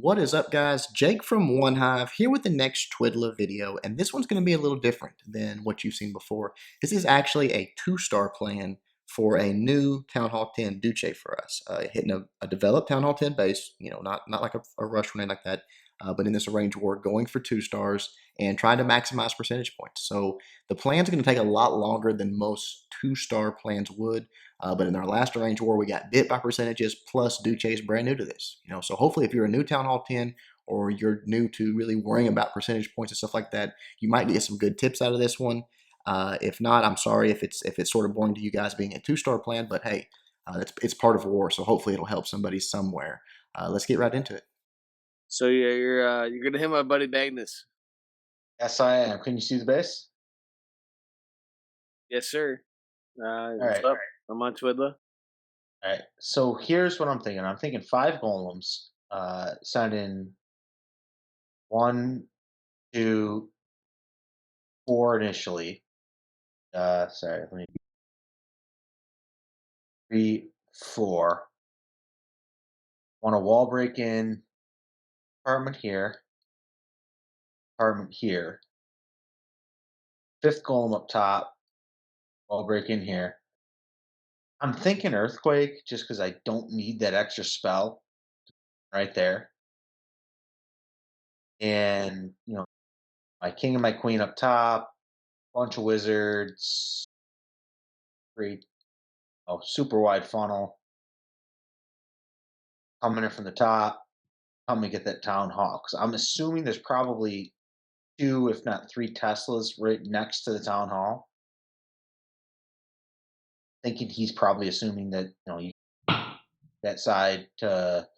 What is up, guys? Jake from One Hive here with the next Twiddla video, and this one's going to be a little different than what you've seen before. This is actually a 2-star plan for a new Town Hall 10 Duce for us, hitting a developed Town Hall 10 base, not like a rush or anything like that, but in this arrange war, going for 2 stars and trying to maximize percentage points. So the plan's going to take a lot longer than most 2-star plans would. But in our last arrange war, we got bit by percentages, plus Duce is brand new to this. So hopefully if you're a new Town Hall 10 or you're new to really worrying about percentage points and stuff like that, you might get some good tips out of this one. If not, I'm sorry if it's sort of boring to you guys being a 2-star plan, but hey, it's part of war, so hopefully it'll help somebody somewhere. Let's get right into it. So yeah, you're gonna hit my buddy Magnus. Yes, I am. Can you see the base? Yes, sir. All What's right. up? I'm on Twiddla. All right. So here's what I'm thinking. I'm thinking 5 golems. Send in 1, 2, 4 initially. Sorry. Let me 3, 4. Want a wall break in. Apartment here. Apartment here. 5th golem up top. Wall break in here. I'm thinking earthquake just because I don't need that extra spell right there. And my king and my queen up top. Bunch of wizards. Great. Super wide funnel. Coming in from the top. Help me get that town hall. Because I'm assuming there's probably 2, if not 3 Teslas right next to the town hall. Thinking he's probably assuming that you that side to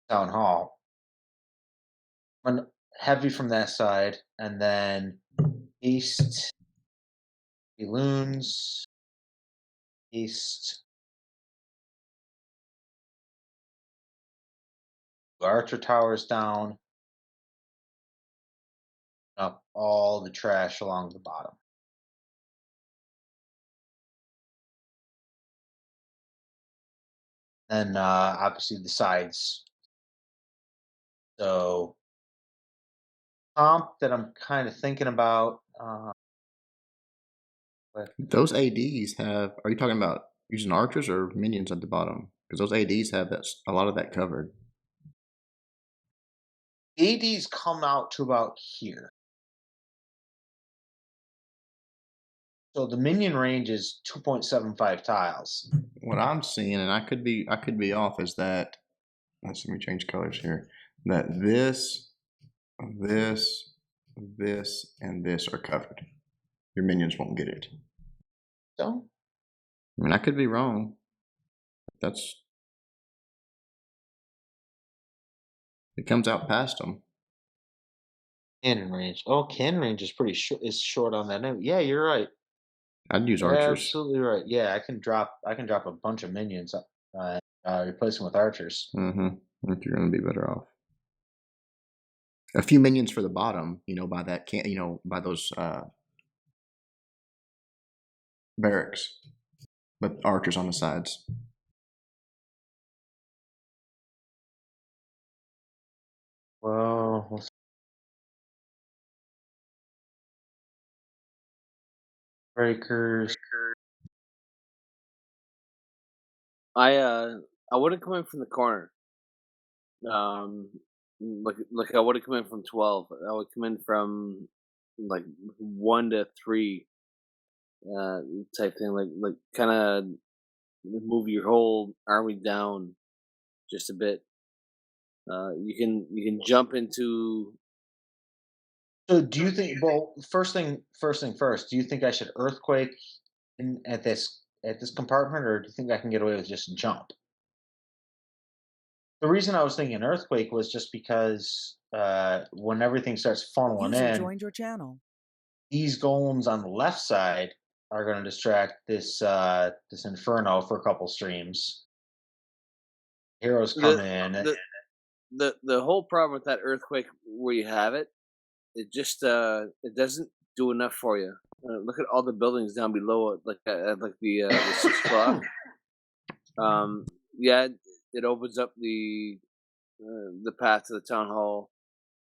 town hall. Run heavy from that side, and then east loons. East archer towers down. Up all the trash along the bottom. Then obviously the sides. So comp that I'm kind of thinking about. Those ADs have, are you talking about using archers or minions at the bottom? Because those ADs have a lot of that covered. ADs come out to about here. So the minion range is 2.75 tiles. What I'm seeing, and I could be off, is that let me change colors here. That this, and this are covered. Your minions won't get it. So I mean, I could be wrong. It comes out past them. cannon range. Oh, cannon range is pretty short. Is short on that note. Yeah, you're right. I'd use You're archers. absolutely right. Yeah, I can drop a bunch of minions. Replace them with archers. I think you're going to be better off. A few minions for the bottom, by that by those barracks, but archers on the sides. Well, breakers. I wouldn't come in from the corner. Like I wouldn't come in from 12. I would come in from like 1 to 3, type thing. Like kind of move your whole army down just a bit. You can jump into. So do you think? Well, first thing first. Do you think I should earthquake at this compartment, or do you think I can get away with just jump? The reason I was thinking earthquake was just because when everything starts funneling User in, joined your channel. these golems on the left side are going to distract this inferno for a couple streams. Heroes come in. The whole problem with that earthquake where you have it, it just it doesn't do enough for you. Look at all the buildings down below it, like the 6 o'clock. Yeah, it opens up the the path to the town hall,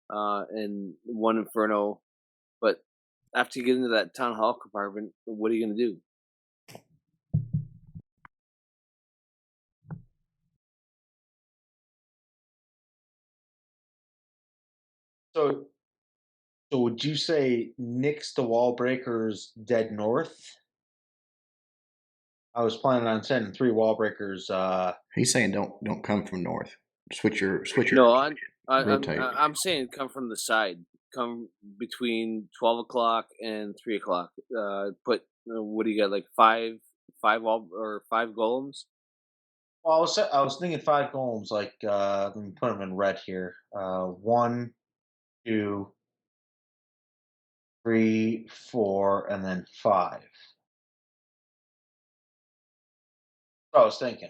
and one inferno. But after you get into that town hall compartment, what are you gonna do? So, so would you say nix the wall breakers dead north? I was planning on sending 3 wall breakers. He's saying don't come from north. Switch your No, rotate. I'm saying come from the side. Come between 12 o'clock and 3 o'clock. Put what do you got? Like five all or five golems. Well, I was thinking 5 golems. Like, let me put them in red here. 1, 2, 3, 4, and then 5. I was thinking.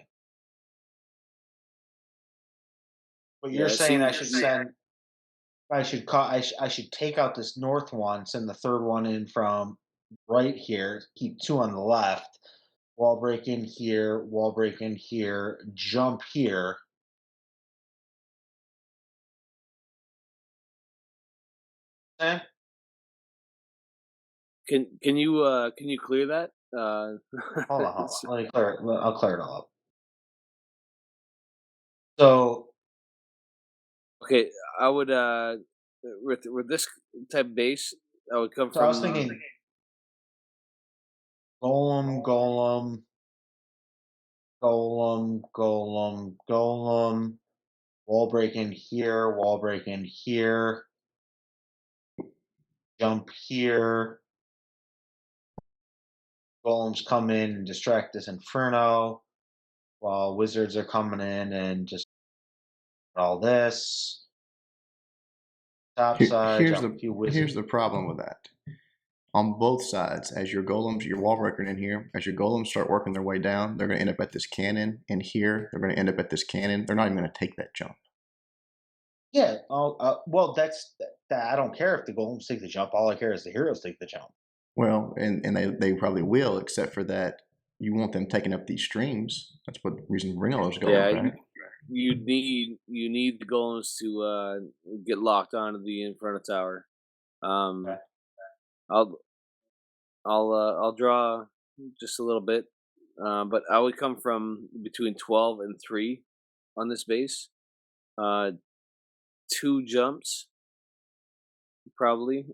But you're Yeah, saying see, I should send. I should take out this north one, send the third one in from right here, keep 2 on the left, wall break in here, jump here. Eh, can you clear that? hold on. Let me clear it. I'll clear it all up. So, okay, I would with this type of base, I would come I was from. thinking golem, golem, wall break in here, jump here. Golems come in and distract this inferno, while wizards are coming in and just all this. Top side, Here's jump a the few here's wizards. the problem with that. On both sides, as your golems, your wall breaker in here, as your golems start working their way down, they're going to end up at this cannon. And here, they're going to end up at this cannon. They're not even going to take that jump. Yeah. Oh, well, that. I don't care if the golems take the jump. All I care is the heroes take the jump. Well, and they probably will, except for that you want them taking up these streams. That's what the reason bring all those Yeah, golems, right? you need the golems to get locked onto the Inferno Tower. Okay. Um, I'll I'll draw just a little bit, but I would come from between 12 and 3 on this base. Uh, 2 jumps probably.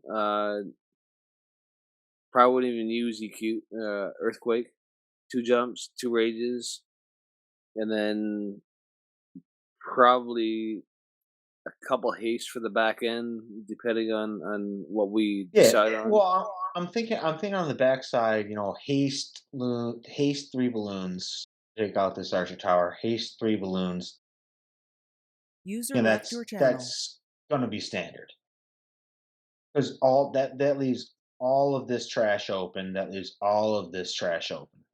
Probably wouldn't even use EQ earthquake. 2 jumps, 2 rages, and then probably a couple haste for the back end, depending on what we Yeah. decide on. Well, I'm thinking on the backside. Haste 3 balloons. Take out this archer tower. Haste 3 balloons. User And left your channel. that's going to be standard because all that leaves all of this trash open. That leaves all of this trash open.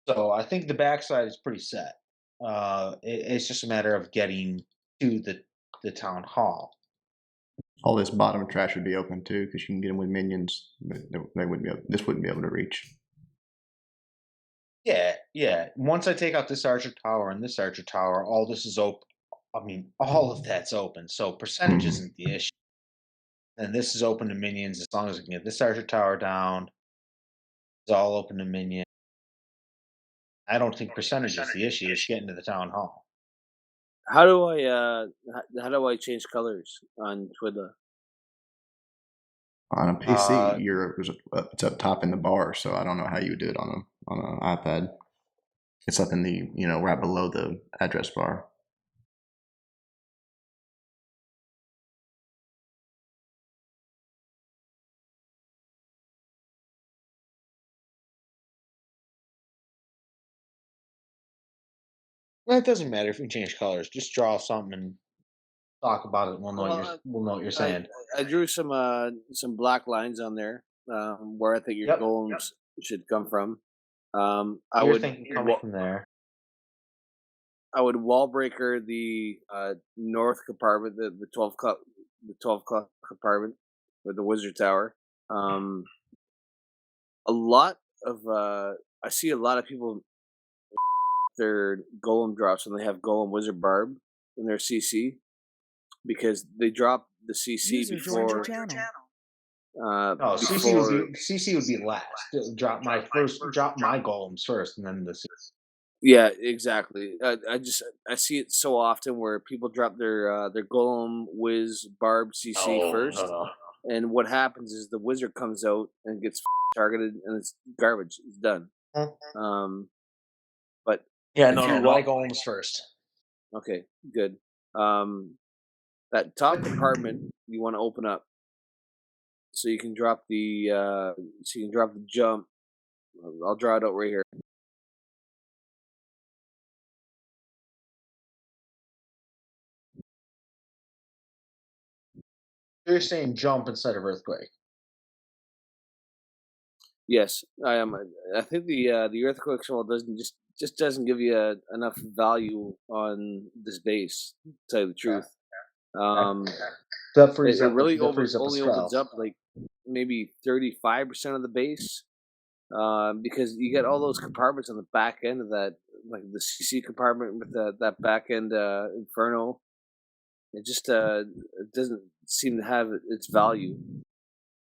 So I think the backside is pretty set. It's just a matter of getting to the town hall. All this bottom trash would be open too, because you can get them with minions. But they wouldn't be able, this wouldn't be able to reach. Yeah, yeah. Once I take out this archer tower and this archer tower, all this is open. I mean, all of that's open. So percentage Mhm. isn't the issue. And this is open to minions as long as I can get this archer tower down. It's all open to minions. I don't think percentage is the issue. It's getting to the town hall. How do I change colors on Twiddla? On a PC, Uh, it's up top in the bar, so I don't know how you would do it on an iPad. It's up in the right below the address bar. well, it doesn't matter if you change colors. Just draw something and talk about it. Well, We'll know what you're I saying. I drew some black lines on there, where I think your Yep. golems should come from. So you're thinking coming from there. I would wall breaker the north compartment, the 12 o'clock compartment, with the wizard tower. Um, a lot of I see a lot of people their golem drops when they have golem wizard barb in their CC, because they drop the CC User joined your before channel. No, before. CC would be last. Drop my golems first, and then the CC. Yeah, exactly. I see it so often where people drop their golem wiz barb CC first, and what happens is the wizard comes out and gets targeted, and it's garbage. It's done. But Yeah, if you my golems first. okay, good. That top compartment you want to open up so you can drop the jump. I'll draw it out right here. You're saying jump instead of earthquake. Yes, I am. I think the earthquake symbol just doesn't give you enough value on this base. To tell you the truth, That frees it up. really That frees up a only spell. opens up like maybe 35% of the base, because you get all those compartments on the back end of that, like the CC compartment with that back end inferno. It just it doesn't seem to have its value.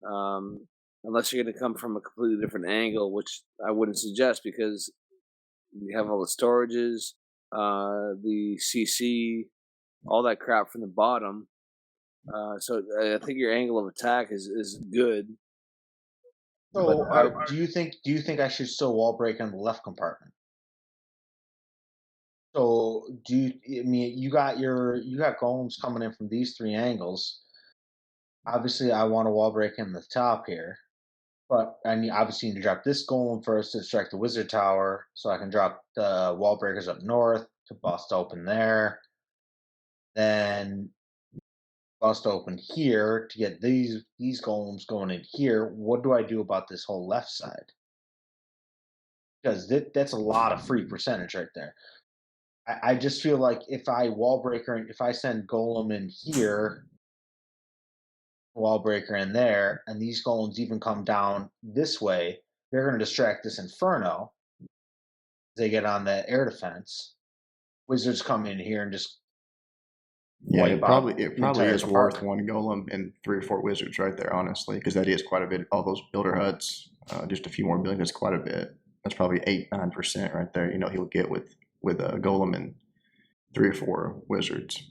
Unless you're going to come from a completely different angle, which I wouldn't suggest, because you have all the storages, the CC, all that crap from the bottom. So I think your angle of attack is good. So, do you think I should still wall break on the left compartment? So, I mean, you got golems coming in from these three angles. Obviously, I want to wall break in the top here, but I need obviously need to drop this golem first to distract the wizard tower, so I can drop the wall breakers up north to bust open there. Then bust open here to get these golems going in here. What do I do about this whole left side? Because that's a lot of free percentage right there. I just feel like if I wall breaker and if I send golem in here, wall breaker in there, and these golems even come down this way, they're going to distract this inferno. They get on the air defense. Wizards come in here and just Yeah, wipe out it the probably entire is worth compartment. one golem and 3 or 4 wizards right there, honestly, because that is quite a bit. All those builder huts, just a few more buildings, that's quite a bit. That's probably 8-9% right there. He'll get with a golem and 3 or 4 wizards.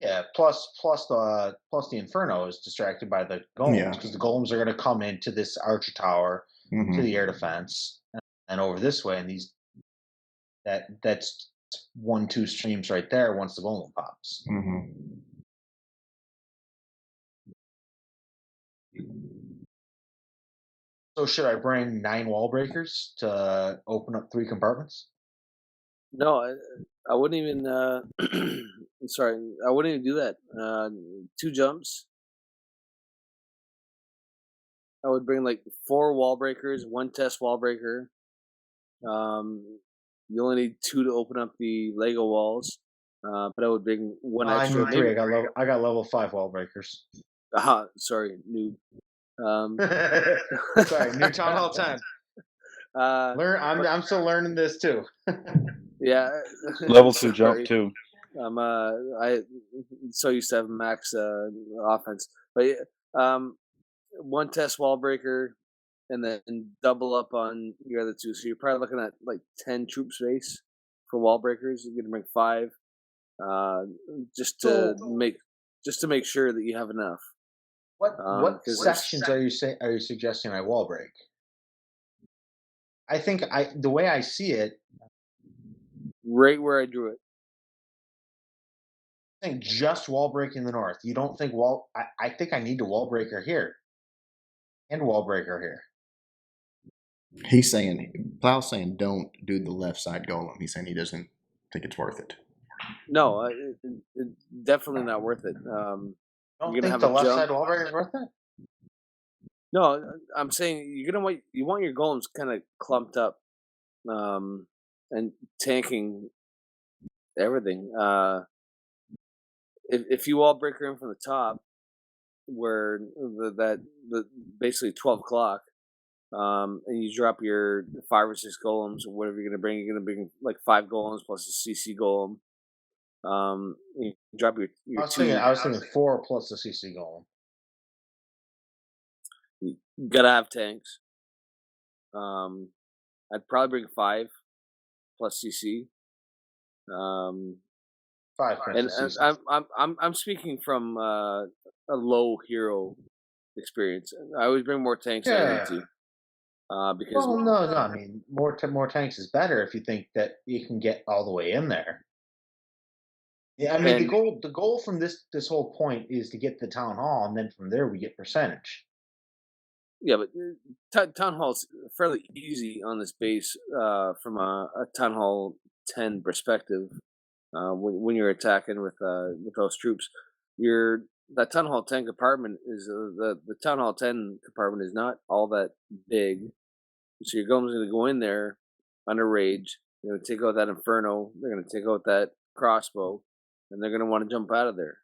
Yeah, plus the inferno is distracted by the golems because the golems are going to come into this archer tower to the air defense and over this way, and that's 1-2 streams right there once the golem pops. So should I bring 9 wall breakers to open up 3 compartments? No, I wouldn't even. Sorry, I wouldn't even do that. 2 jumps. I would bring like 4 wall breakers, 1 test wall breaker. You only need 2 to open up the Lego walls. But I would bring 1 I extra. need 3. I got level 5 wall breakers. Sorry, noob. Sorry, new Town Hall 10. I'm still learning this too. Yeah, level 2 jump too. I so used to have max offense, but 1 test wall breaker, and then double up on your other 2. So you're probably looking at like 10 troop space for wall breakers. You're gonna bring 5, just to make sure that you have enough. What sections are you suggesting I wall break? I think the way I see it, right where I drew it. I think just wall break in the north. You don't think I think I need a wall breaker here and wall breaker here. He's saying, Plow's saying, don't do the left side golem. He's saying he doesn't think it's worth it. No, it's definitely not worth it. Don't think the left side wall breaker is worth it? No, I'm saying you want your golems kind of clumped up, and tanking everything. If you wall breaker in from the top, where the basically 12 o'clock, and you drop your 5 or 6 golems or whatever you're gonna bring. You're gonna bring like 5 golems plus a CC golem. You drop your two. I was thinking 4 plus the CC golem. You gotta have tanks. Um, I'd probably bring 5 plus CC. Um, 5 plus and the CC. I'm speaking from a low hero experience. I always bring more tanks than I need to. Because Well, no. I mean, more tanks is better if you think that you can get all the way in there. Yeah, I mean, and the goal from this whole point is to get the town hall, and then from there we get percentage. yeah, but town hall's fairly easy on this base from a town hall 10 perspective. When you're attacking with those troops, your that town hall 10 compartment is the town hall 10 compartment is not all that big. So your golem's going to go in there under rage. They're going to take out that inferno. They're going to take out that crossbow, and they're going to want to jump out of there.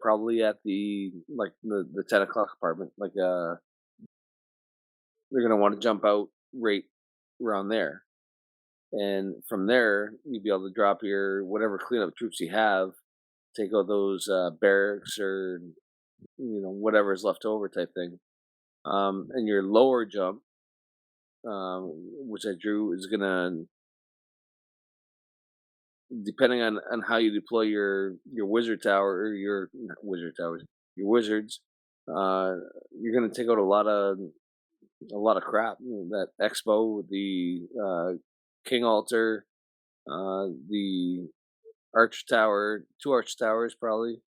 Probably at the 10 o'clock compartment. They're going to want to jump out right around there, and from there you'd be able to drop your whatever cleanup troops you have, take out those barracks or whatever is left over type thing. And your lower jump, which I drew, is gonna, depending on how you deploy your wizard tower or your not wizard towers, your wizards. You're gonna take out a lot of crap. That expo, the king altar, the arch tower, 2 arch towers probably.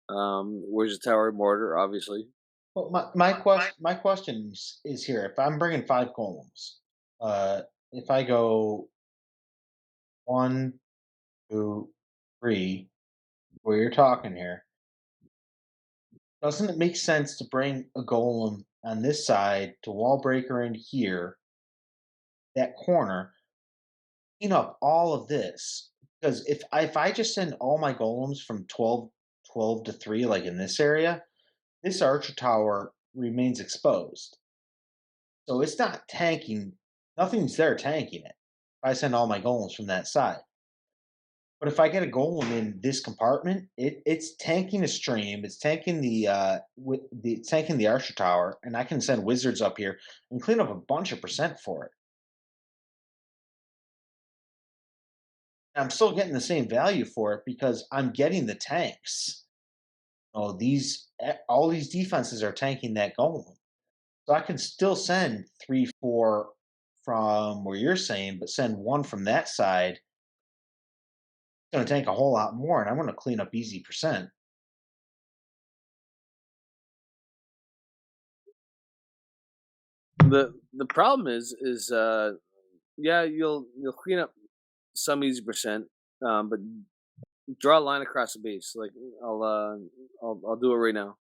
Wizard tower, mortar, obviously. Well, my question is here: if I'm bringing 5 golems, if I go 1, 2, 3, where you're talking here, doesn't it make sense to bring a golem on this side to wall breaker in here, that corner, clean up all of this? Because if I just send all my golems from 12 to 3, like in this area, this archer tower remains exposed. So it's not tanking. Nothing's there tanking it. If I send all my golems from that side. But if I get a golem in this compartment, it's tanking a stream. It's tanking it's tanking the archer tower, and I can send wizards up here and clean up a bunch of percent for it. And I'm still getting the same value for it because I'm getting the tanks. Oh, all these defenses are tanking that golem. So I can still send 3, 4 from where you're saying, but send 1 from that side. It's going to tank a whole lot more, and I'm going to clean up easy percent. The problem is yeah, you'll clean up some easy percent, but draw a line across the base. Like I'll do it right now.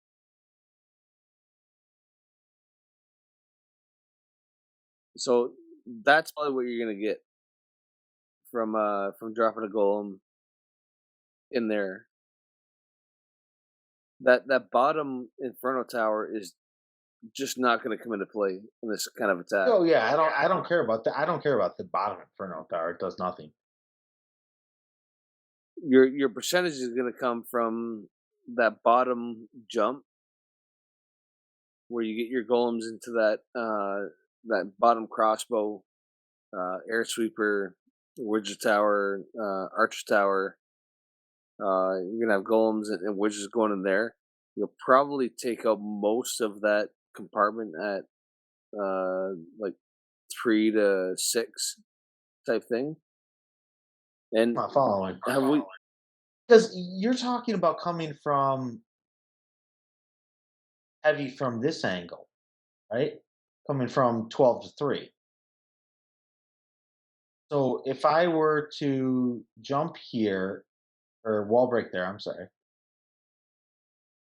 So that's probably what you're gonna get from dropping a golem in there. That bottom inferno tower is just not going to come into play in this kind of attack. Oh yeah, I don't care about that. I don't care about the bottom inferno tower. It does nothing. Your percentage is going to come from that bottom jump where you get your golems into that bottom crossbow, air sweeper, wizard tower, archer tower. You're gonna have golems and wizards going in there. You'll probably take out most of that compartment at like 3 to 6 type thing. I'm And not following. have we? Because you're talking about coming from heavy from this angle, right? Coming from 12 to 3. So if I were to jump here, or wall break there, I'm sorry,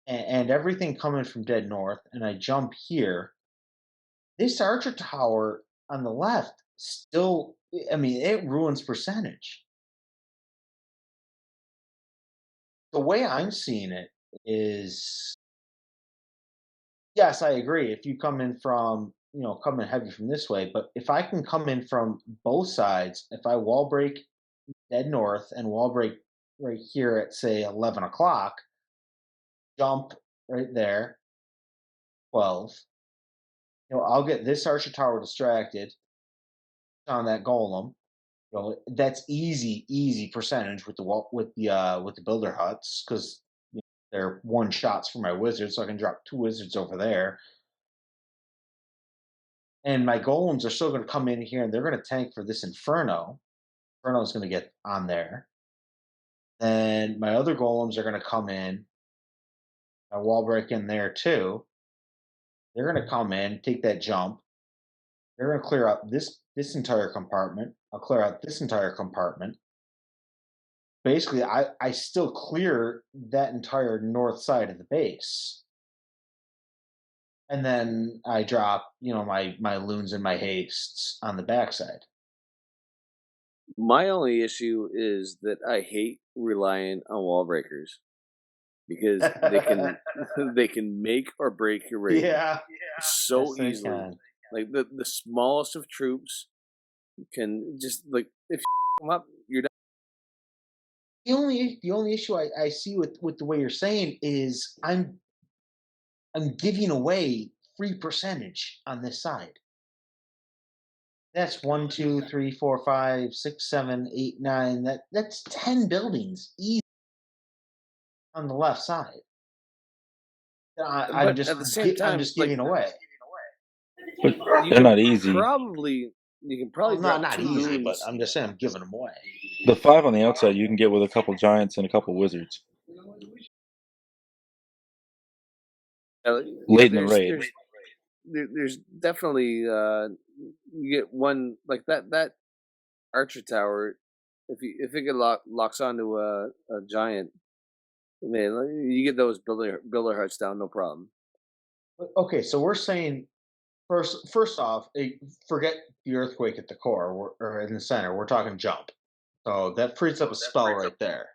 and everything coming from dead north, and I jump here, this archer tower on the left still, I mean, it ruins percentage. The way I'm seeing it is, yes, I agree. If you come in from come in heavy from this way. But if I can come in from both sides, if I wall break dead north and wall break right here at say 11 o'clock, jump right there, 12. I'll get this archer tower distracted on that golem. That's easy percentage with the builder huts because they're one shots for my wizards, so I can drop 2 wizards over there. And my golems are still going to come in here, and they're going to tank for this inferno. Inferno is going to get on there. And my other golems are going to come in. My wall break in there too. They're going to come in, take that jump. They're going to clear out this entire compartment. I'll clear out this entire compartment. Basically, I still clear that entire north side of the base. And then I drop, my loons and my hastes on the backside. My only issue is that I hate relying on wall breakers because they can make or break your raid so Yes, they easily. can. Like the smallest of troops can just if you them up, you're done. The only issue I see with the way you're saying is I'm giving away free percentage on this side. That's 1, 2, 3, 4, 5, 6, 7, 8, 9. That's 10 buildings easy on the left side. I'm But at the same time, just giving away. But they're not easy. You can probably Well, drop not 2 easy, loons. but I'm just saying I'm giving them away. The 5 on the outside you can get with a couple giants and a couple wizards. Late in the raid. There's definitely you get one like that archer tower. If it locks onto a giant, man, you get those builder huts down, no problem. Okay, so we're saying first off, forget the earthquake at the core or in the center. We're talking jump. So that frees up a spell right there.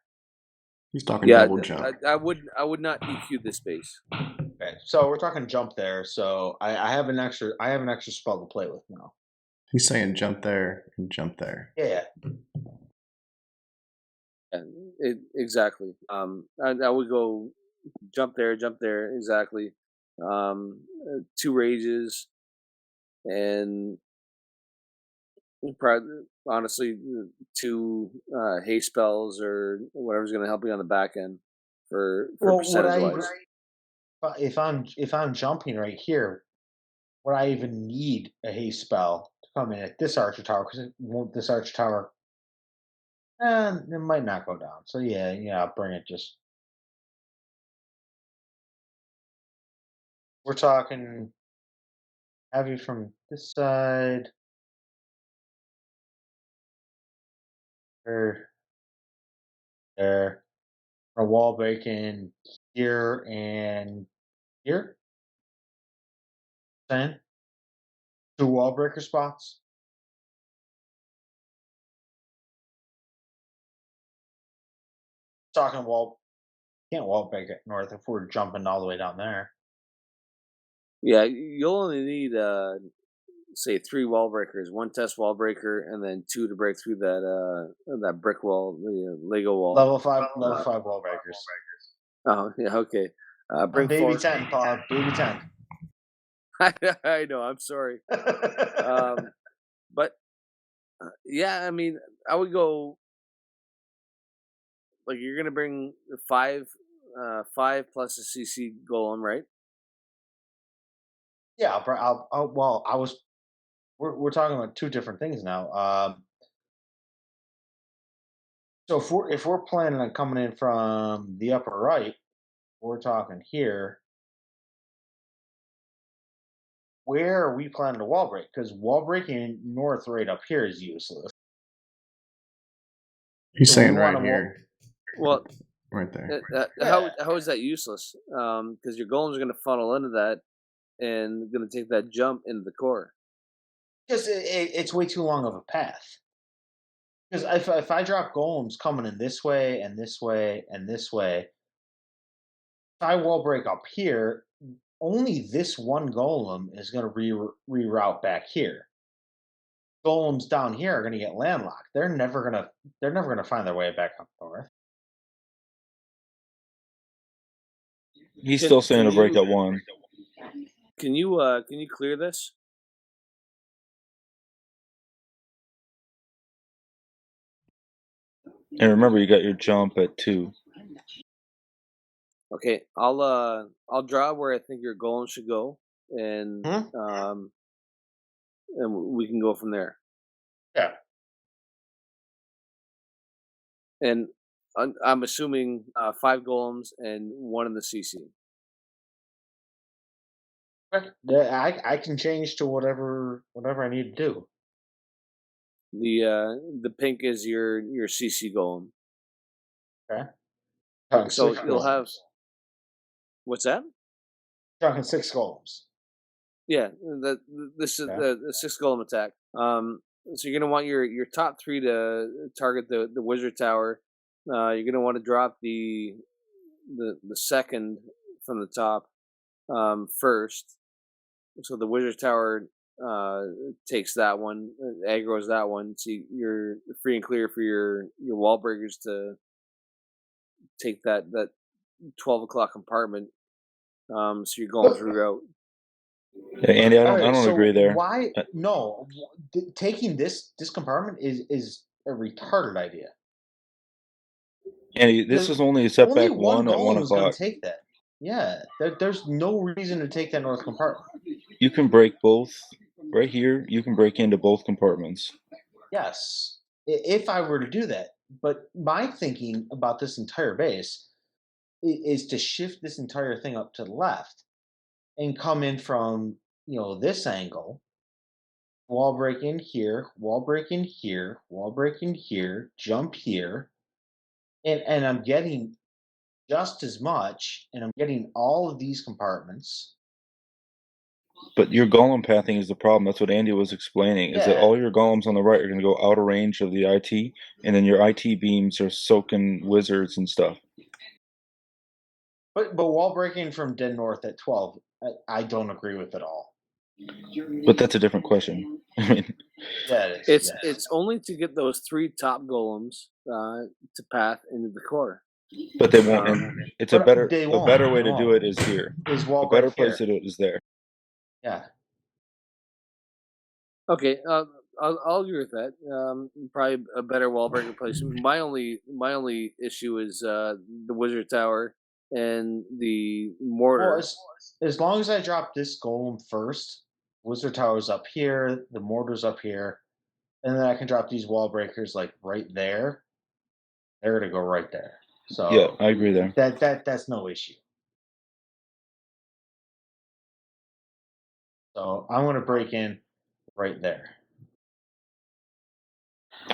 He's talking double jump. I would not EQ this space. Okay, so we're talking jump there. So I have an extra spell to play with now. He's saying jump there and jump there. Yeah. Exactly. I would go jump there, exactly. 2 rages, and probably, honestly, 2 haste spells or whatever's going to help you on the back end for percentage wise. If I'm jumping right here, would I even need a haste spell to come in at this archer tower? Because this archer tower, it might not go down. So yeah, I'll bring it. Just we're talking heavy from this side. There. A wall breaking here and here. 10. 2 wall breaker spots. Talking can't wall break it north if we're jumping all the way down there. Yeah, you'll only need say 3 wall breakers, 1 test wall breaker, and then 2 to break through that brick wall, the Lego wall. Level 5 wall breakers. Oh yeah, okay. Bring baby 4. 10, Bob. Baby 10. I know. I'm sorry. But yeah, I mean, I would go you're gonna bring 5 plus a CC golem, right? Yeah, we're talking about 2 different things now. So if we're planning on coming in from the upper right, we're talking here. Where are we planning to wall break? Because wall breaking north right up here is useless. He's saying right here. Well, right there. How is that useless? Because your golems are going to funnel into that and going to take that jump into the core. Because it's way too long of a path. Because if I drop golems coming in this way and this way and this way, if I wall break up here, only this one golem is going to reroute back here. Golems down here are going to get landlocked. They're never going to find their way back up north. He's still saying to break you- at 1. Can you clear this? And remember, you got your jump at 2. Okay, I'll draw where I think your golem should go, and and we can go from there. Yeah. And I'm assuming 5 golems and 1 in the CC. I can change to whatever I need to do. The pink is your CC golem. Okay. So you'll have what's that? Talking 6 golems. Yeah, this is the 6 golem attack. So you're gonna want your top 3 to target the wizard tower. You're gonna want to drop the second from the top first. So the wizard tower takes that one, aggroes that one. So you're free and clear for your wall breakers to take that 12 o'clock compartment. So your golems reroute. Yeah, Andy, I don't agree there. Why? No, taking this compartment is a retarded idea. Andy, this is only a setback Only one 1 at 1 golem is going o'clock. to take that. Yeah, there's no reason to take that north compartment. You can break both. Right here, you can break into both compartments. Yes, if I were to do that. But my thinking about this entire base is to shift this entire thing up to the left and come in from, this angle. Wall break in here, wall break in here, wall break in here, jump here. And I'm getting just as much, and I'm getting all of these compartments. But your golem pathing is the problem. That's what Andy was explaining. Is that all your golems on the right are going to go out of range of the IT, and then your IT beams are soaking wizards and stuff. But wall breaking from dead north at 12, I don't agree with at all. But that's a different question. I mean, it's only to get those 3 top golems to path into the core. But they won't. And it's a better way to do it is here. Wall a better break place here. to do it is there. Yeah. Okay, I'll agree with that. Probably a better wall breaker place. My only issue is the wizard tower and the mortar. Well, as long as I drop this golem first, wizard tower's up here, the mortar's up here, and then I can drop these wall breakers like right there. They're gonna go right there. So yeah, I agree there. That's no issue. So I'm gonna break in right there.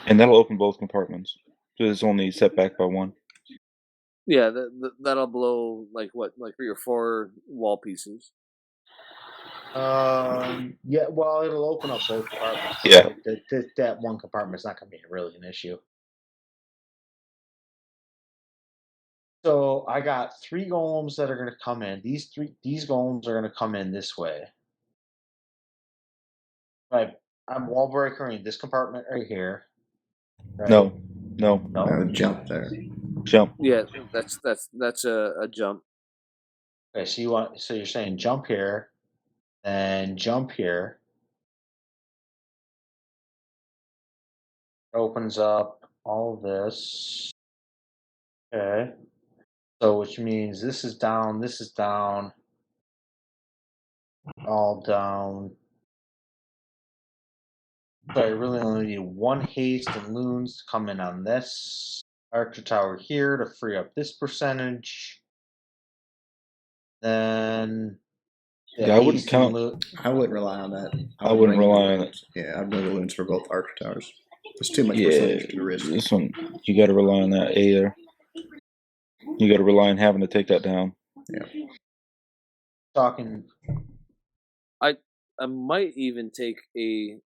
And that'll open both compartments. So it's only set back by 1. Yeah, that'll blow like 3 or 4 wall pieces. Yeah, well, it'll open up both compartments. Yeah. That one compartment's not gonna be really an issue. So I got 3 golems that are gonna come in. These golems are gonna come in this way. I'm wall breakering this compartment right here. Right? No. Jump there. Jump. Yeah, that's a jump. Okay, so you're saying jump here, and jump here. It opens up all of this. Okay. So which means this is down, all down. So I really only need 1 haste and loons to come in on this. Archer tower here to free up this percentage. Then I wouldn't count. I wouldn't rely on that. I wouldn't rely on it. Yeah, I'd bring the loons for both archer towers. There's too much Yeah, percentage to risk. this one, you got to rely on that A there. You got to rely on having to take that down. Yeah. Talking. I might even take a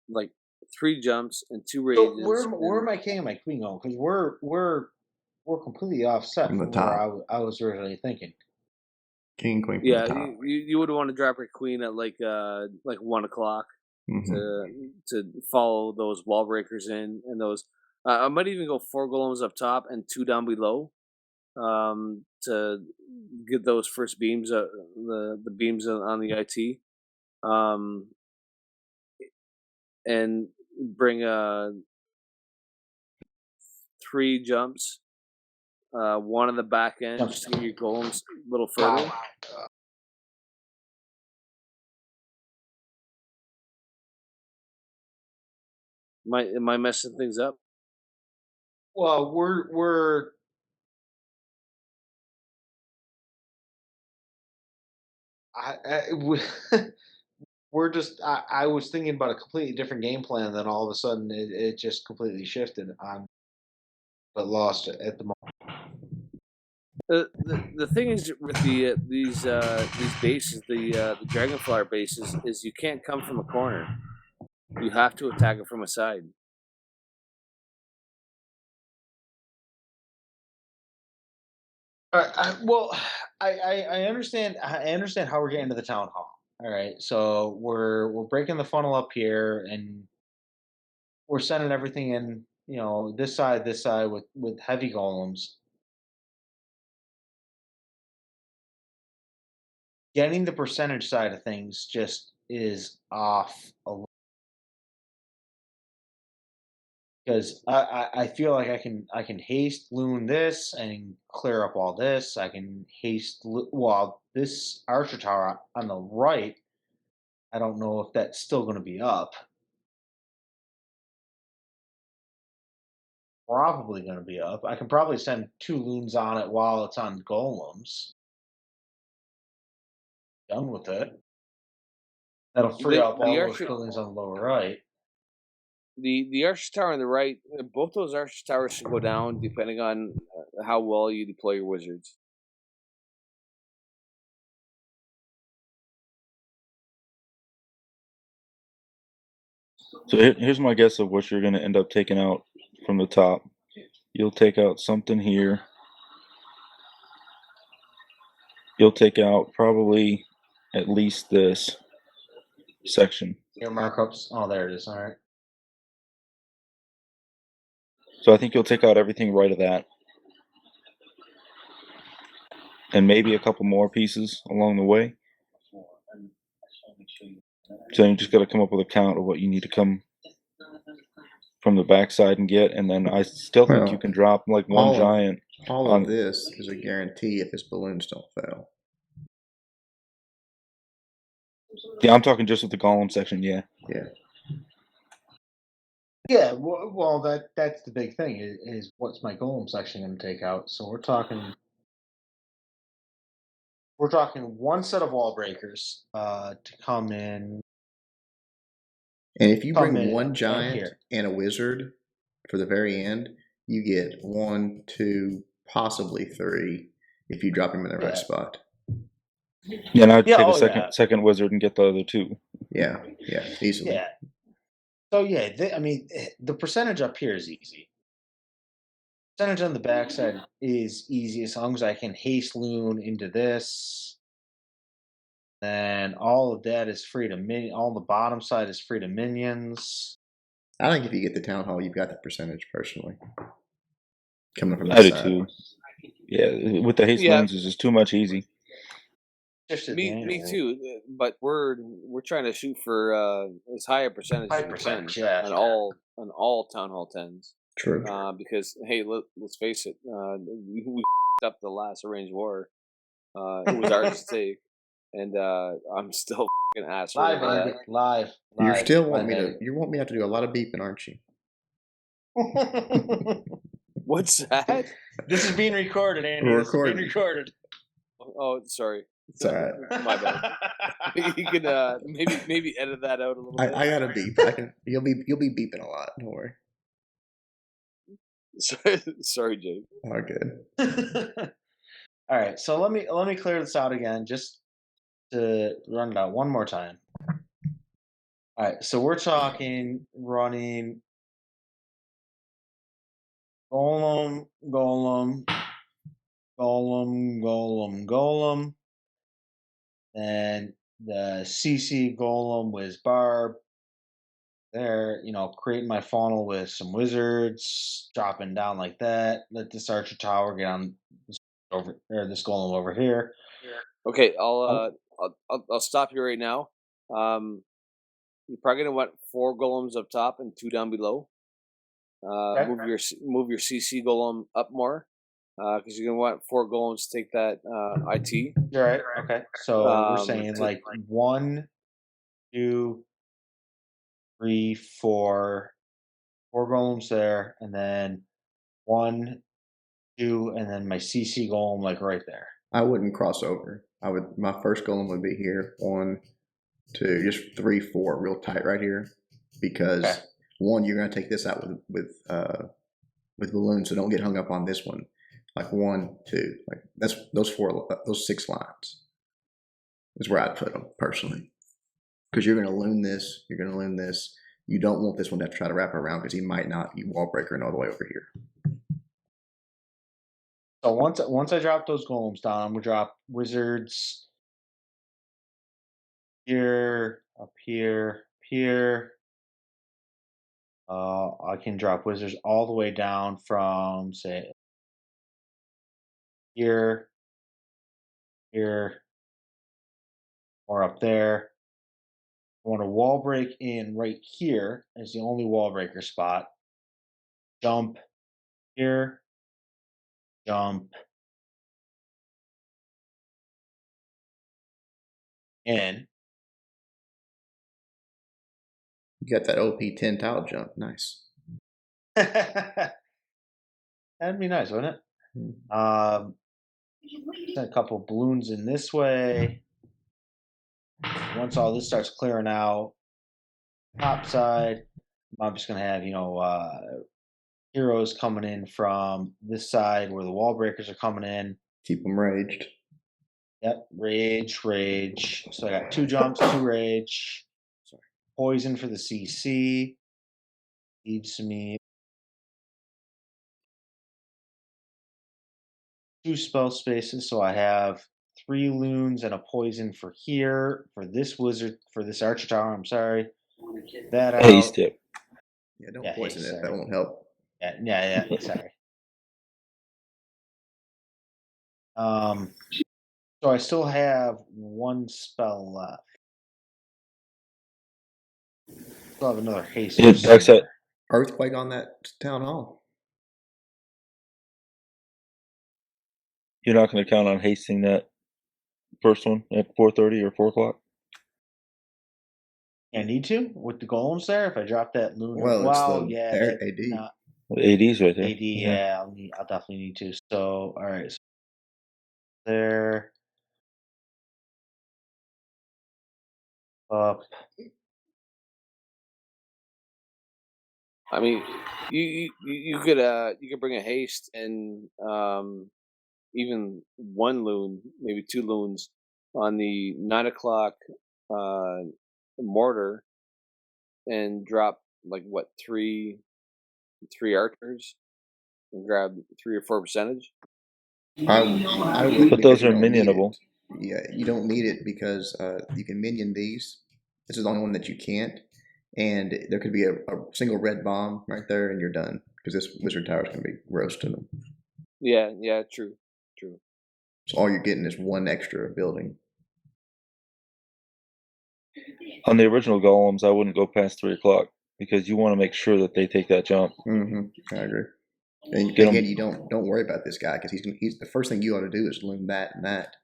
like 3 jumps and 2 rages. So where am I king and my queen going? Because we're completely offset from where I was originally thinking. King and queen from Yeah, the top. you would want to drop your queen at like 1 o'clock Hmm. to follow those wall breakers in, and those. I might even go 4 golems up top and 2 down below, to get those first beams, the beams on the IT, um, and bring 3 jumps, one on the back end, Jump. just to get your golems a little further. Am I messing things up? Well, we're we, we're just I was thinking about a completely different game plan, then all of a sudden it just completely shifted. I'm but lost at the moment. The thing is with these bases, the dragonflower bases, is you can't come from a corner. You have to attack it from a side. Well, I understand. I understand how we're getting to the town hall. All right, so we're breaking the funnel up here, and we're sending everything in. You know, this side, with heavy golems. Getting the percentage side of things just is off a little, because I feel like I can haste loon this and clear up all this. I can well, this archer tower on the right. I don't know if that's still going to be up. Probably going to be up. I can probably send 2 loons on it while it's on golems. Done with it. That'll free up all those buildings on the lower right. The archer tower on the right, both those archer towers should go down depending on how well you deploy your wizards. So here's my guess of what you're going to end up taking out from the top. You'll take out something here. You'll take out probably at least this section. Your markups. Oh, there it is. All right. So I think you'll take out everything right of that. And maybe a couple more pieces along the way. So you just got to come up with a count of what you need to come from the backside and get, and then I still think you can drop like one giant. All of this is a guarantee if his balloons don't fail. Yeah, I'm talking just with the golem section. Yeah. Yeah. Well, that's the big thing is what's my golem section going to take out? So we're talking one set of wall breakers to come in. And if you bring one giant and a wizard for the very end, you get 1, 2, possibly 3 if you drop him in the right spot. Yeah, and I'd take a second wizard and get the other 2. Yeah, easily. Yeah. So yeah, the percentage up here is easy. Percentage on the backside is easy as long as I can haste loon into this. Then all of that is free to minion. All the bottom side is free to minions. I think if you get the town hall, you've got the percentage personally. Coming from the side. I do too. Yeah, with the haste loons, it's just too much easy. Me too. But we're trying to shoot for as high a percentage as we can on all town hall 10s. True. Because hey, let's face it, we up the last arranged war. It was ours to take, and I'm still ass live. You still want me to? You want me to have to do a lot of beeping, aren't you? What's that? This is being recorded, Andy. This is being recorded. Oh, sorry. It's all right. My bad. You can maybe edit that out a little bit. I gotta beep. You'll be beeping a lot. Don't worry. Sorry, Jake. Oh, good. All right, so let me clear this out again, just to run it out one more time. All right, so we're talking running golem, Then the CC golem was barb. There, creating my funnel with some wizards, dropping down like that. Let this archer tower get on this golem over here. Okay, Oh. I'll stop you right now. You're probably gonna want 4 golems up top and 2 down below. Okay. Move your CC golem up more, because you're gonna want 4 golems to take that IT. You're right. Okay. So we're saying To- like 1, 2, 3, 4, 4 golems there, and then 1, 2, and then my CC golem like right there. I wouldn't cross over. My first golem would be here. 1, 2, just 3, 4, real tight right here. Because Okay. one, you're gonna take this out with balloons, so don't get hung up on this one. Like 1, 2, like that's those 6 lines is where I'd put them personally. Because you're gonna loon this, you're gonna loon this. You don't want this one to have to try to wrap around because he might not be wall breaking all the way over here. So once I drop those golems down, I'm gonna drop wizards here, up here, here. I can drop wizards all the way down from say here, here, or up there. I want a wall break in right here as the only wall breaker spot. Jump here, jump in. You got that OP 10 tile jump. Nice. That'd be nice, wouldn't it? Send a couple balloons in this way. Once all this starts clearing out, top side, I'm just gonna have heroes coming in from this side where the wall breakers are coming in. Keep them raged. Yep, rage. So I got 2 jumps, 2 rage. Sorry. Poison for the CC. Leaves me 2 spell spaces, so I have 3 loons and a poison for here for this archer tower. I'm sorry. That out. Haste it. Yeah, don't poison it. That won't help. Yeah. Sorry. So I still have 1 spell left. Still have another haste. Yeah, that's it. Earthquake on that town hall. You're not going to count on hasting that first one at 4:30 or 4 o'clock? I need to with the golems there. If I drop that lunar, Well, yeah, AD. The AD's right there. AD, yeah, I'll definitely need to. So, all right, so there, up. I mean, you could bring a haste and even 1 loon, maybe 2 loons on the 9 o'clock mortar, and drop like what 3 archers and grab 3 or 4 percentage. I would, but those are minionable. Yeah, you don't need it because you can minion these. This is the only one that you can't. And there could be a single red bomb right there, and you're done because this wizard tower is going to be roasting them. Yeah, true. So all you're getting is 1 extra building. On the original golems, I wouldn't go past 3 o'clock because you want to make sure that they take that jump. I agree. And again, you don't worry about this guy because he's the first thing you ought to do is loom that and that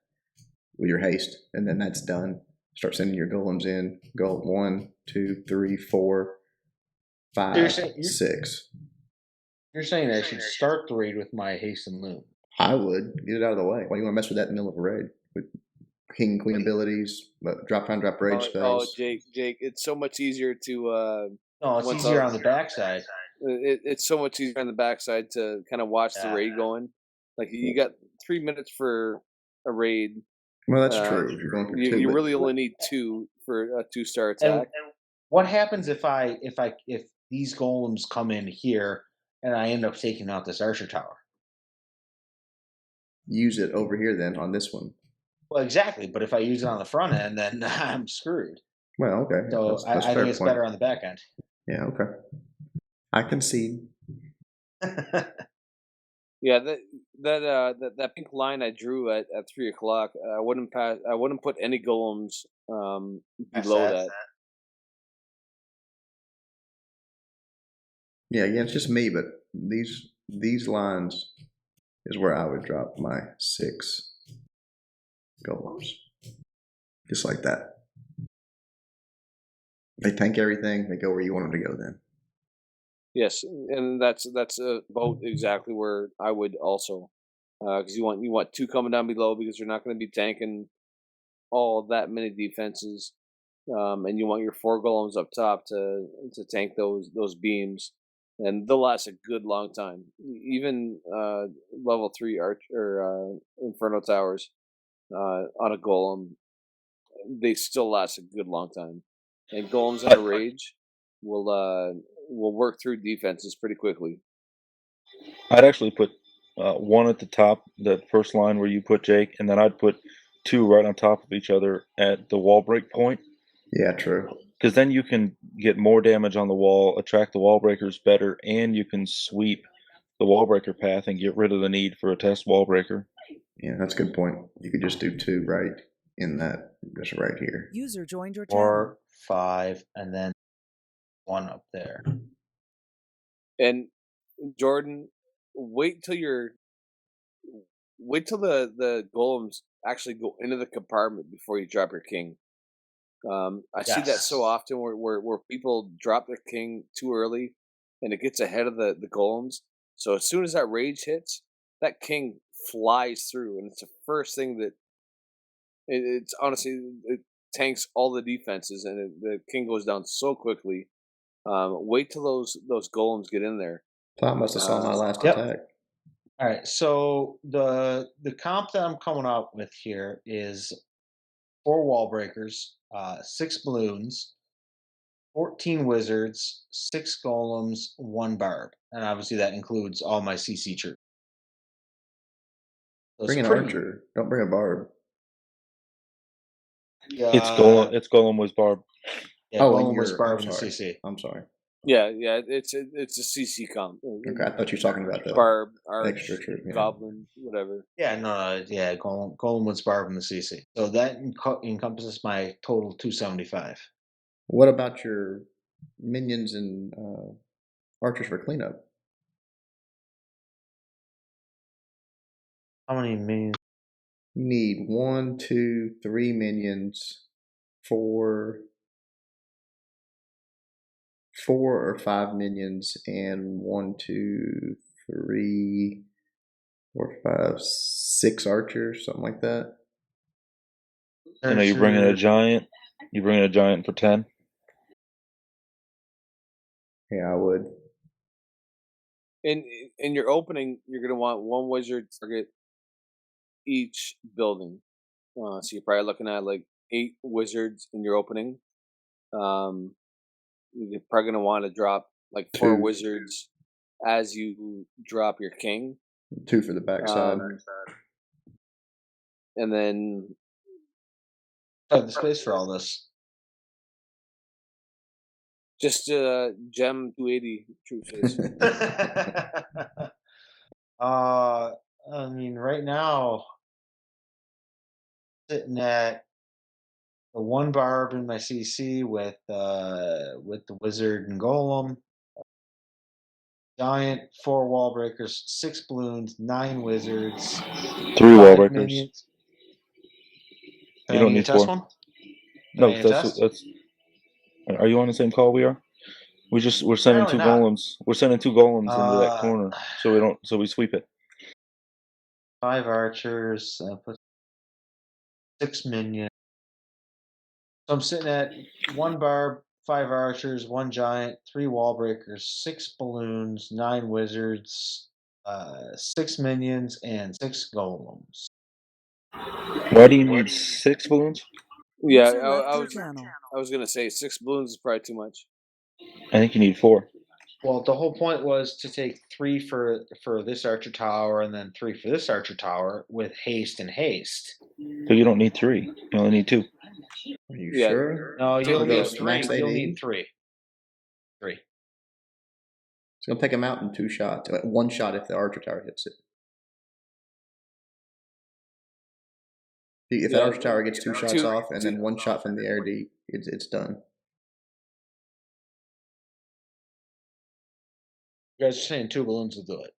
with your haste, and then that's done. Start sending your golems in. Go 1, 2, 3, 4, 5, 6. You're saying I should start the raid with my haste and loom? I would get it out of the way. Why do you want to mess with that in the middle of a raid with king and queen abilities, drop rage spells? Jake, it's so much easier to. No, it's easier on the backside. It's so much easier on the backside to kind of watch the raid going. Like you got 3 minutes for a raid. Well, that's true. If you're going for 2, you really only need 2 for a 2-star attack. And what happens if these golems come in here and I end up taking out this archer tower? Use it over here then on this one. Well, exactly. But if I use it on the front end, then I'm screwed. Well, okay. So That's I fair think it's point. better on the back end. Yeah, okay. I concede. Yeah, that pink line I drew at 3:00. I wouldn't pass. I wouldn't put any golems below that. Yeah, again, it's just me, but these lines is where I would drop my 6 golems. Just like that. They tank everything. They go where you want them to go then. Yes, and that's about exactly where I would also, because you want 2 coming down below because you're not going to be tanking all that many defenses, and you want your 4 golems up top to tank those beams, and they'll last a good long time. Even level 3 arch or inferno towers on a golem, they still last a good long time, and golems in a rage will work through defenses pretty quickly. I'd actually put 1 at the top, that first line where you put Jake, and then I'd put 2 right on top of each other at the wall break point. Yeah, true. Because then you can get more damage on the wall, attract the wall breakers better, and you can sweep the wall breaker path and get rid of the need for a test wall breaker. Yeah, that's a good point. You could just do 2 right in that, just right here. User joined your channel. 4, 5, and then 1 up there. And Jordan, wait till the golems actually go into the compartment before you drop your king. I see that so often where people drop their king too early, and it gets ahead of the golems. So as soon as that rage hits, that king flies through, and it's the first thing that it's honestly it tanks all the defenses, and the king goes down so quickly. Wait till those golems get in there. Tom must have saw my last Yep. attack. All right, so the comp that I'm coming up with here is 4 wall breakers, 6 balloons, 14 wizards, 6 golems, 1 barb, and obviously that includes all my CC troops. So Bring an archer. Don't bring a barb. It's golem with barb. Yeah, golem was barb and CC. I'm sorry. Yeah, it's a CC comp. Okay, I thought you were talking about the barb, arch, extra troop, yeah. goblin, whatever. Yeah, no, yeah, golem was barb and the CC. So that encompasses my total 275. What about your minions and archers for cleanup? How many minions? You need 1, 2, 3 minions, 4 or 5 minions, and 1, 2, 3, 4, 5, 6 archers, something like that. You know, you bring in a giant. You bring in a giant for 10. Yeah, I would. In your opening, you're gonna want 1 wizard to target each building. So you're probably looking at like 8 wizards in your opening. You're probably gonna want to drop like 4 2 wizards as you drop your king. 2 for the backside. And then the space for all this. Just gem 280 true face. I mean, right now, sitting at the 1 barb in my CC with the wizard and golem, giant, 4 wall breakers, 6 balloons, 9 wizards, 3 wall breakers. Minions. You don't need 4. One? No, that's. Are you on the same call we are? We're sending 2 golems. We're sending 2 golems into that corner, so we sweep it. 5 archers, 6 minions. So I'm sitting at 1 barb, 5 archers, 1 giant, 3 wall breakers, 6 balloons, 9 wizards, 6 minions, and 6 golems. Why do you need 6 balloons? Yeah, I was gonna say 6 balloons is probably too much. I think you need 4. Well, the whole point was to take 3 for this archer tower, and then 3 for this archer tower with haste and haste. But you don't need 3. You only need 2. Are you Yeah. sure? No, So you'll it need goes 3. max You'll AD? need 3. 3. It's gonna take him out in 2 shots. Like 1 shot if the archer tower hits it. If that Yeah, archer tower gets 2 shots 2 off, and then 1 shot from the air D, it's done. You guys are saying 2 balloons will do it.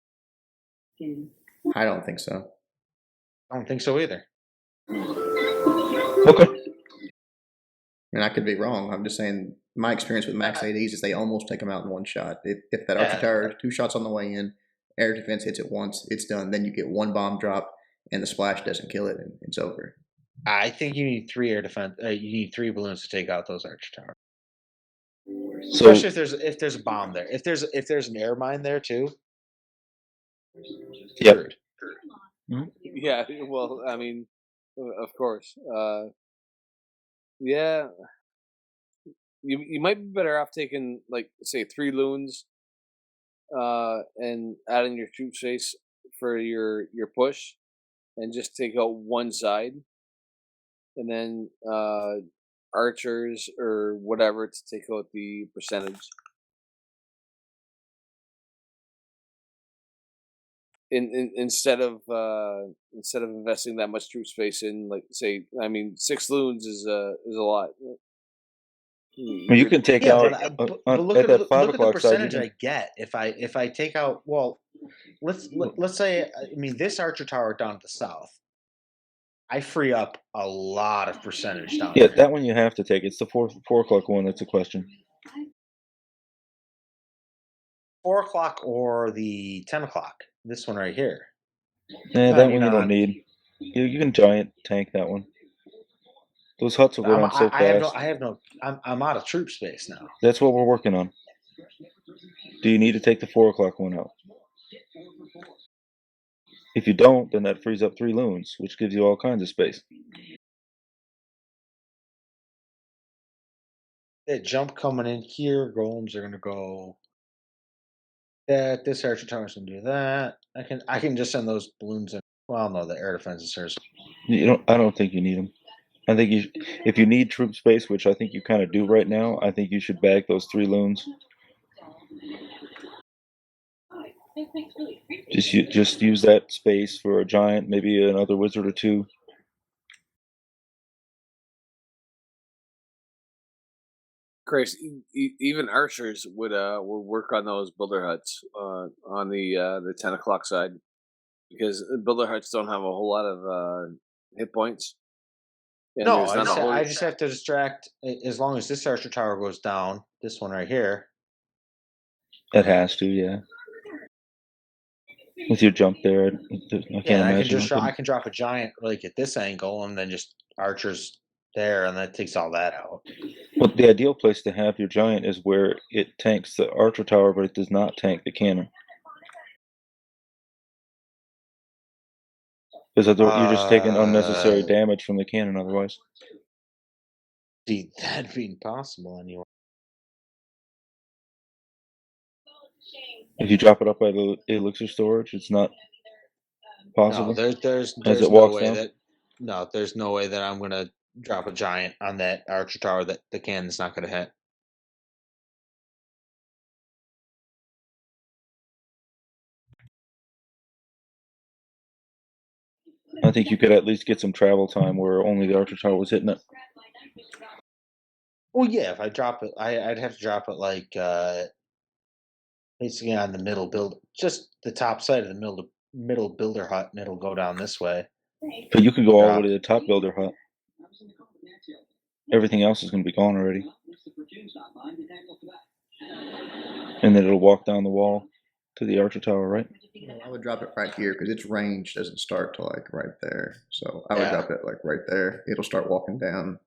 I don't think so. I don't think so either. Okay. And I could be wrong. I'm just saying my experience with max ADs is they almost take them out in 1 shot. If that archer Yeah. tower 2 shots on the way in, air defense hits it once, it's done. Then you get 1 bomb drop, and the splash doesn't kill it, and it's over. I think you need 3 air defense. You need 3 balloons to take out those archer towers. So Especially if there's a bomb there. If there's an air mine there too. Yep. Screwed. Yeah, well, I mean, of course. Yeah, you might be better off taking, like, say 3 loons, and adding your troop space for your push, and just take out 1 side, and then archers or whatever to take out the percentage. Instead of investing that much troop space in, like, say, I mean, 6 loons is a lot. Well, you can take Yeah, out but at look that at 5 the o'clock side. You percentage can, I get if I take out. Well, let's say, I mean, this archer tower down to the south, I free up a lot of percentage down yeah, there. that one you have to take. It's the 4 o'clock one. That's a question. 4 o'clock or the 10 o'clock. This one right here. Yeah, that one you don't need. You can giant tank that one. Those huts will go down so fast. I'm out of troop space now. That's what we're working on. Do you need to take the 4 o'clock one out? If you don't, then that frees up 3 loons, which gives you all kinds of space. That jump coming in here, golems are gonna go. That this archer tower's gonna do that. I can just send those balloons in. Well, no, the air defense is hers. I don't think you need them. I think if you need troop space, which I think you kind of do right now, I think you should bag those 3 loons. Just use that space for a giant, maybe another wizard or 2. Chris, even archers would work on those builder huts on the 10 o'clock side, because builder huts don't have a whole lot of hit points. And No, there's not a whole. I just have to distract as long as this archer tower goes down. This one right here. It has to, yeah. With your jump there, I can't imagine. I can drop a giant like at this angle, and then just archers there, and that takes all that out. Well, the ideal place to have your giant is where it tanks the archer tower, but it does not tank the cannon. Because you're just taking unnecessary damage from the cannon otherwise. See, that'd be impossible anyway. If you drop it up by the elixir storage, it's not possible. No, there's as it no walks way down. there's no way that I'm gonna drop a giant on that archer tower that the cannon's not gonna hit. I think you could at least get some travel time where only the archer tower was hitting it. Well, yeah, if I drop it, I'd have to drop it like basically on the middle build, just the top side of the middle builder hut, and it'll go down this way. But you can go all the way to the top builder hut. Everything else is going to be gone already. And then it'll walk down the wall to the archer tower, right? Well, I would drop it right here because its range doesn't start to like right there. So I would drop it like right there. It'll start walking down,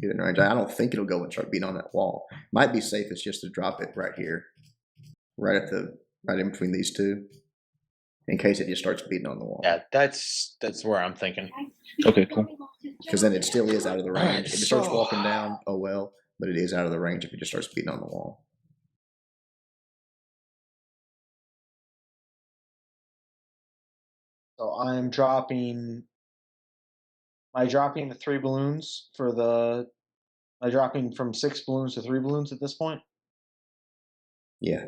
get in range. I don't think it'll go and start beating on that wall. Might be safest just to drop it right here, right in between these two, in case it just starts beating on the wall. Yeah, that's where I'm thinking. Okay, cool. Because then it still is out of the range. If it starts walking down, oh well, but it is out of the range if it just starts beating on the wall. So I'm dropping. Am I dropping the 3 balloons for the? Am I dropping from 6 balloons to 3 balloons at this point? Yeah.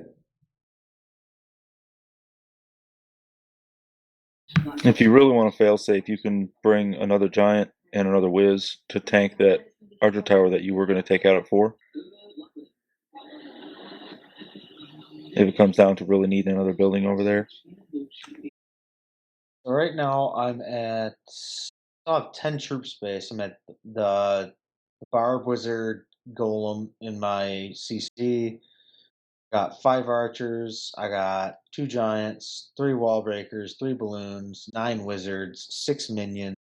If you really want to fail safe, you can bring another giant and another whiz to tank that archer tower that you were going to take out at 4. If it comes down to really needing another building over there. So right now I'm at. I have 10 troop space. I'm at the barb wizard golem in my CC. Got 5 archers. I got 2 giants, 3 wall breakers, 3 balloons, 9 wizards, 6 minions,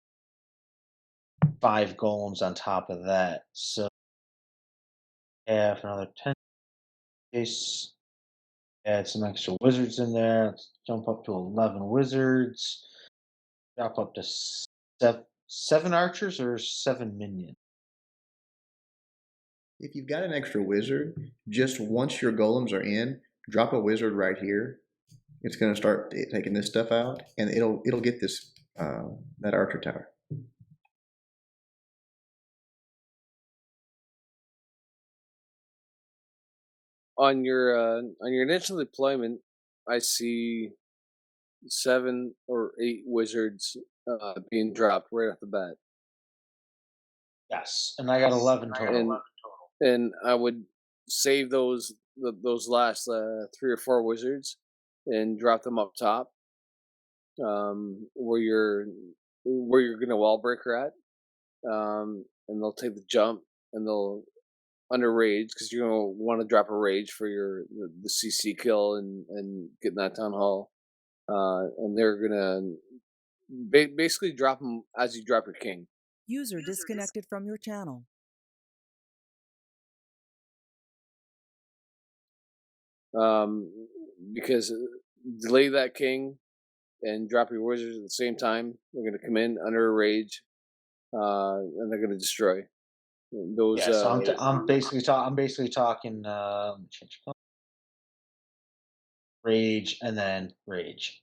5 golems on top of that. So I have another 10 space. Add some extra wizards in there. Let's jump up to 11 wizards. Drop up to 7 archers or 7 minions. If you've got an extra wizard, just once your golems are in, drop a wizard right here. It's going to start taking this stuff out, and it'll get this that archer tower. On your initial deployment, I see 7 or 8 wizards being dropped right off the bat. Yes, and I got 11 total. And I would save those last 3 or 4 wizards and drop them up top, where you're gonna wall breaker at, and they'll take the jump and they'll under rage because you're gonna want to drop a rage for the CC kill and getting that town hall, and they're gonna basically drop them as you drop your king. User disconnected from your channel. Because delay that king and drop your wizards at the same time. They're going to come in under a rage, and they're going to destroy those. Yeah, so I'm basically talking rage and then rage.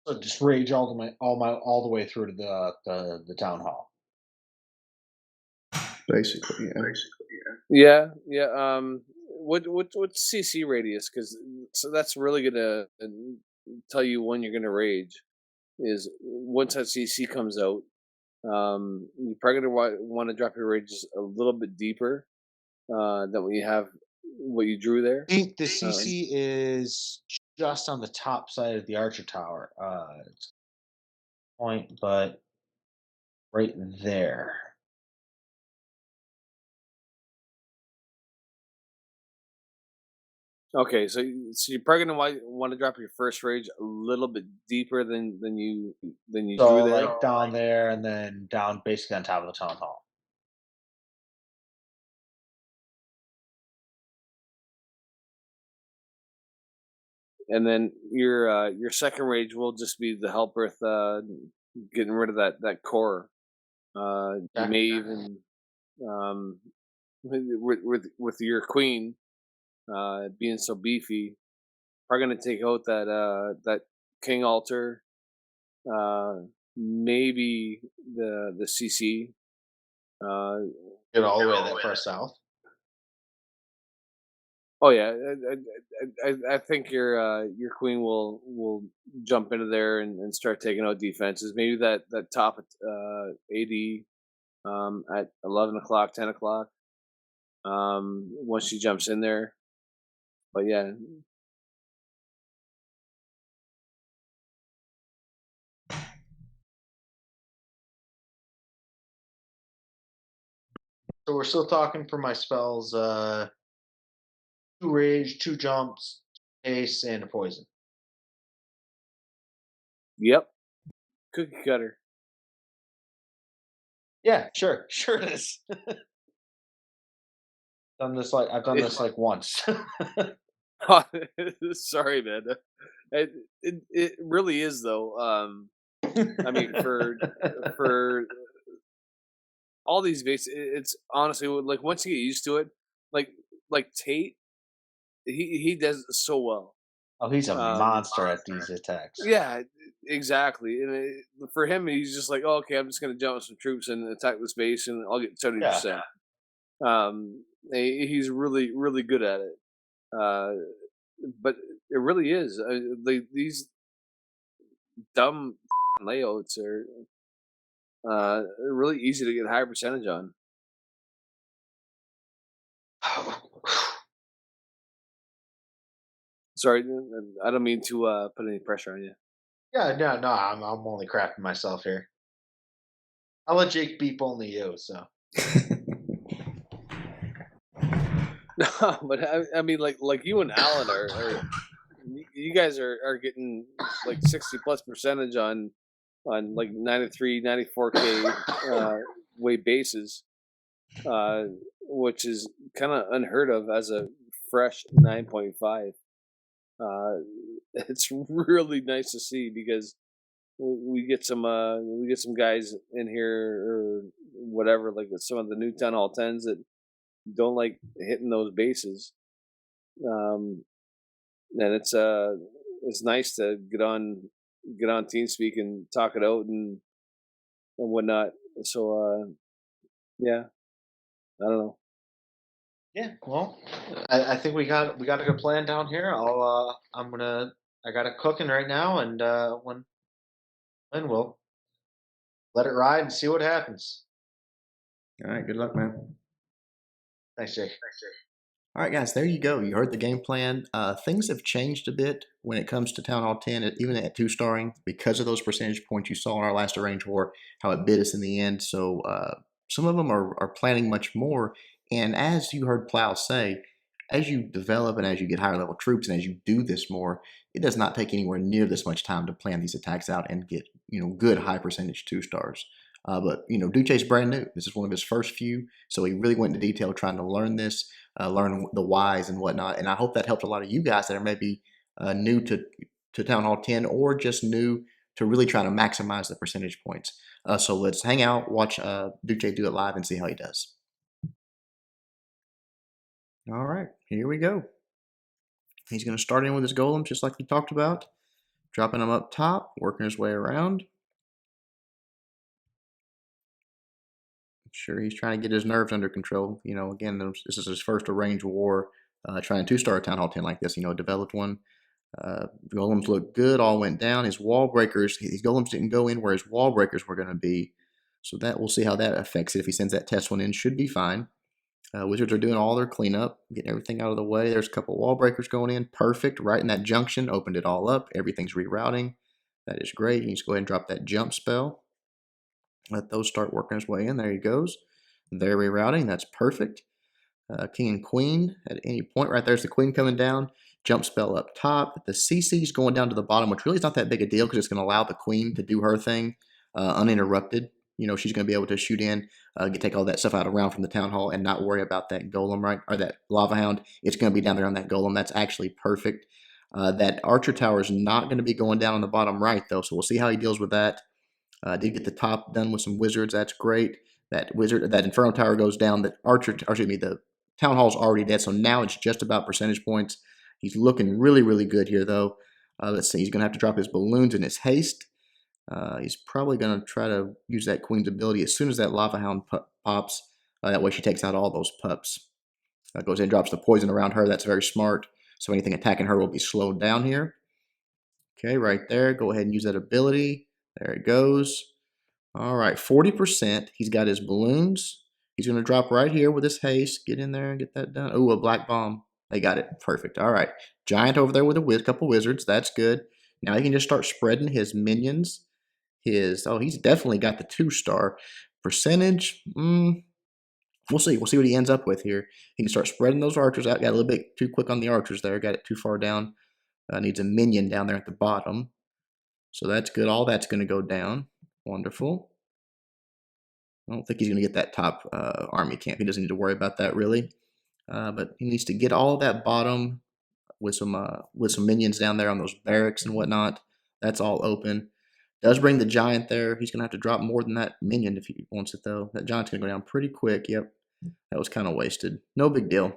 So just rage all the way through to the town hall. Basically, yeah. What's CC radius? Because so that's really gonna tell you when you're gonna rage. Is once that CC comes out, you're probably gonna want to drop your rages a little bit deeper than what you drew there. I think the CC is just on the top side of the archer tower. Point, but right there. Okay, so you're probably gonna want to drop your first rage a little bit deeper than you So drew there. like down there and then down basically on top of the town hall. And then your second rage will just be the help with getting rid of that core. You may even with your queen being so beefy, probably gonna take out that king altar, maybe the CC. Get all the way that far south. Oh yeah, I think your queen will jump into there and start taking out defenses. Maybe that top AD at 11 o'clock, 10 o'clock. Once she jumps in there, but yeah. So we're still talking for my spells. 2 rage, 2 jumps, haste, and a poison. Yep. Cookie cutter. Yeah, sure it is. I've done this like once. Sorry, man. It really is though. I mean, for all these bases. It's honestly like once you get used to it, like Tate, he does it so well. Oh, he's a Um, monster at these attacks. yeah, exactly. And for him, he's just like, oh, okay, I'm just gonna jump with some troops and attack this base, and I'll get 70%. He's really good at it. Uh, but it really is. These dumb layouts are really easy to get a higher percentage on. Sorry, I don't mean to put any pressure on you. Yeah, no, I'm only crapping myself here. I'll let Jake beep only you, so. No, but I mean, like you and Alan you guys are getting like 60+ percentage on like 93, 94K weight bases, which is kind of unheard of as a fresh 9.5. It's really nice to see because we get some guys in here or whatever, like some of the new Town Hall 10s that don't like hitting those bases. And it's nice to get on TeamSpeak and talk it out and whatnot. So yeah, I don't know. Yeah, well, I think we got a good plan down here. I got it cooking right now, and when we'll let it ride and see what happens. All right, good luck, man. Thanks, Jake. All right, guys, there you go. You heard the game plan. Things have changed a bit when it comes to Town Hall 10, even at 2-starring, because of those percentage points you saw in our last arranged war, how it bit us in the end. So some of them are planning much more. And as you heard Plow say, as you develop and as you get higher level troops and as you do this more, it does not take anywhere near this much time to plan these attacks out and get good high percentage 2-stars. But Duce's brand new. This is one of his first few, so he really went into detail trying to learn this, learn the whys and whatnot. And I hope that helped a lot of you guys that are maybe new to Town Hall 10 or just new to really trying to maximize the percentage points. So let's hang out, watch Duce do it live, and see how he does. All right, here we go. He's going to start in with his golems just like we talked about, dropping them up top, working his way around. Sure, he's trying to get his nerves under control. Again, this is his first arranged war, trying to 2-star Town Hall 10 like this, developed one. Golems look good, all went down. His wall breakers, his golems didn't go in where his wall breakers were going to be. So that we'll see how that affects it. If he sends that test one in, should be fine. Wizards are doing all their cleanup, getting everything out of the way. There's a couple wall breakers going in. Perfect. Right in that junction, opened it all up. Everything's rerouting. That is great. You just go ahead and drop that jump spell. Let those start working his way in. There he goes. They're rerouting. That's perfect. King and Queen at any point. Right there's the Queen coming down. Jump spell up top. The CC's going down to the bottom, which really is not that big a deal because it's going to allow the Queen to do her thing uninterrupted. She's going to be able to shoot in, take all that stuff out around from the Town Hall and not worry about that golem, right? Or that lava hound. It's going to be down there on that golem. That's actually perfect. That archer tower is not going to be going down on the bottom right, though, so we'll see how he deals with that. Did get the top done with some wizards. That's great. That inferno tower goes down. The Town Hall's already dead, so now it's just about percentage points. He's looking really good here, though. Let's see. He's going to have to drop his balloons in his haste. He's probably going to try to use that Queen's ability as soon as that lava hound pops. That way she takes out all those pups. Goes in and drops the poison around her. That's very smart. So anything attacking her will be slowed down here. Okay, right there. Go ahead and use that ability. There it goes. All right, 40%. He's got his balloons. He's going to drop right here with his haste. Get in there and get that done. Oh, a black bomb. They got it. Perfect. All right. Giant over there with a couple wizards. That's good. Now he can just start spreading his minions. He's definitely got the 2-star percentage. We'll see. We'll see what he ends up with here. He can start spreading those archers out. Got a little bit too quick on the archers there. Got it too far down. Needs a minion down there at the bottom. So that's good. All that's going to go down. Wonderful. I don't think he's going to get that top army camp. He doesn't need to worry about that really. But he needs to get all of that bottom with some minions down there on those barracks and whatnot. That's all open. Does bring the giant there. He's going to have to drop more than that minion if he wants it, though. That giant's going to go down pretty quick. Yep, that was kind of wasted. No big deal.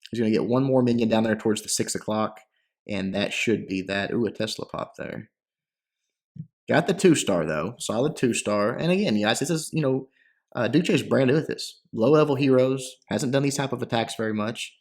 He's going to get one more minion down there towards the 6 o'clock, and that should be that. Ooh, a Tesla pop there. Got the 2-star, though. Solid 2-star. And again, guys, this is, Duce's brand new at this. Low-level heroes. Hasn't done these type of attacks very much.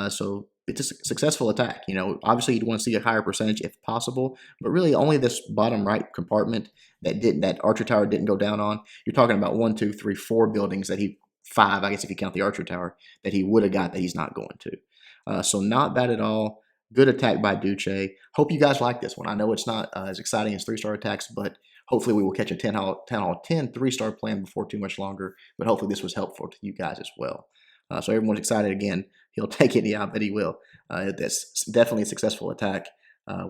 So it's a successful attack. Obviously you'd want to see a higher percentage if possible, but really only this bottom right compartment that Archer Tower didn't go down on. You're talking about 1, 2, 3, 4 buildings that 5, I guess if you count the Archer Tower, that he would have got that he's not going to. So not bad at all. Good attack by Duce. Hope you guys like this one. I know it's not as exciting as 3-star attacks, but hopefully we will catch a 10 Hall 10 3-star plan before too much longer. But hopefully this was helpful to you guys as well. So everyone's excited again. He'll take it. Yeah, I bet he will. That's definitely a successful attack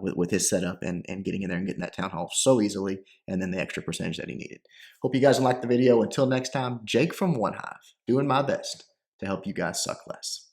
with his setup and getting in there and getting that town hall so easily, and then the extra percentage that he needed. Hope you guys liked the video. Until next time, Jake from One Hive, doing my best to help you guys suck less.